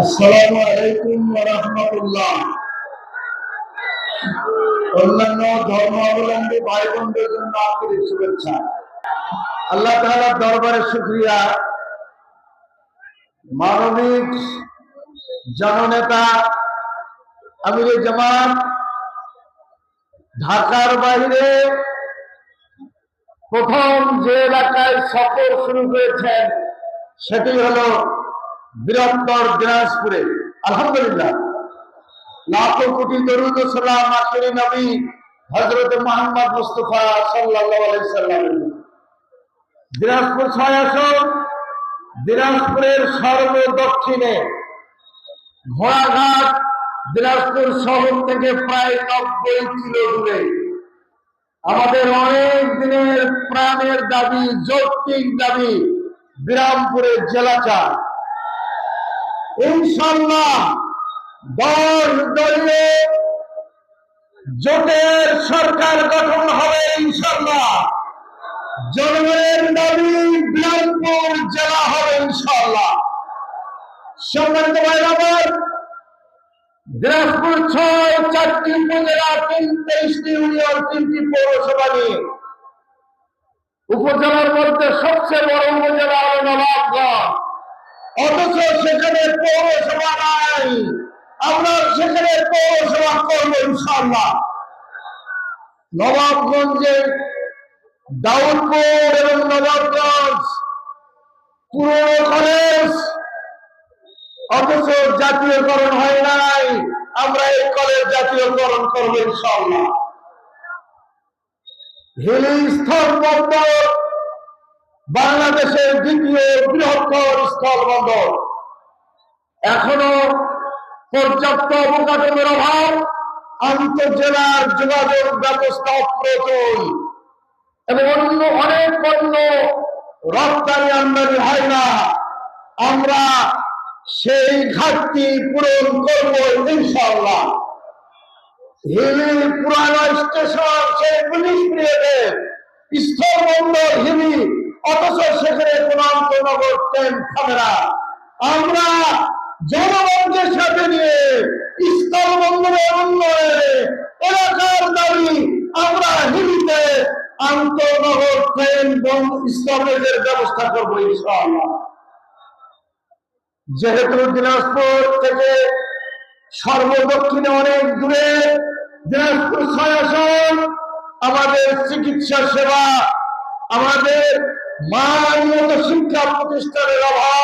আসসালামু আলাইকুম ওয়া রাহমাতুল্লাহ। অন্যান্য ধর্মাবলম্বী ভাই বোনদের জন্য আন্তরিক শুভেচ্ছা। আল্লাহ তাআলার দরবারে শুকরিয়া, মানবিক জননেতা আমিরে জামাত ঢাকার বাইরে প্রথম যে এলাকায় সফর শুরু করেছেন সেটি হলো বৃহত্তর দিনাজপুরে। আলহামদুলিল্লাহ, লাখো কোটি দরুদ ও সালাম আখিরি নবী হযরত মুহাম্মদ মুস্তাফা সাল্লাল্লাহু আলাইহি সাল্লাম। দিনাজপুর ৬ আসন, দিনাজপুরের সর্বদক্ষিণে ঘোড়াঘাট দিনাজপুর শহর থেকে প্রায় ৯০ কিলো দূরে আমাদের অনেক দিনের প্রাণের দাবি, যৌক্তিক দাবি বিরামপুরের জেলা চার। ইনশাআল্লাহ ১০ দলীয় জোটের সরকার গঠন হবে ইনশাআল্লাহ। জনগণের দাবি বিরামপুর জেলা হবে ইনশাআল্লাহ। সম্মানিত ভাইরা আমার, দিনাজপুর ৬ ৪টি উপজেলা, ৩৩টি ইউনিয়ন, ৩টি পৌরসভা নিয়ে উপজেলার মধ্যে সবচেয়ে বড় উপজেলা হল নবাবগঞ্জ। অথচ সেখানে পৌরসভা নাই। আমরা সেখানে পৌরসভা করব ইনশাআল্লাহ। নবাবগঞ্জে দাউদপুর এবং নবাবগঞ্জ পুরনো কলেজ, অথচ জাতীয়করণ হয় নাই। আমরা এই কলেজ জাতীয়করণ করবো ইনশাআল্লাহ। হিলি স্থলবন্দর বাংলাদেশের দ্বিতীয় বৃহত্তর স্থলবন্দর। এখনো পর্যাপ্ত অবকাঠামোর অভাব, আন্তঃজেলার যোগাযোগ ব্যবস্থা অপ্রতুল এবং অন্য অনেক পণ্য রপ্তানি আমদানি হয় না। আমরা সেই ঘাটতি পূরণ করব ইনশাআল্লাহ। হিলি পুরানো স্টেশন, সেই পুলিশ ব্রিগেডের স্থলবন্দর হিলি, অথচ সেখানে কোন আন্তনগর ট্রেন থামে না। আমরা জনগণকে সাথে নিয়ে স্থলবন্দরের উন্নয়নে এলাকার দাবি আমরা হিলিতে আন্তনগর ট্রেন স্টপেজের ব্যবস্থা করবো ইনশাআল্লাহ। যেহেতু দিনাজপুর থেকে সর্বদক্ষিণে অনেক দূরে দিনাজপুর ৬ আসন, আমাদের চিকিৎসা সেবা, আমাদের মানগত শিক্ষা প্রতিষ্ঠানের অভাব।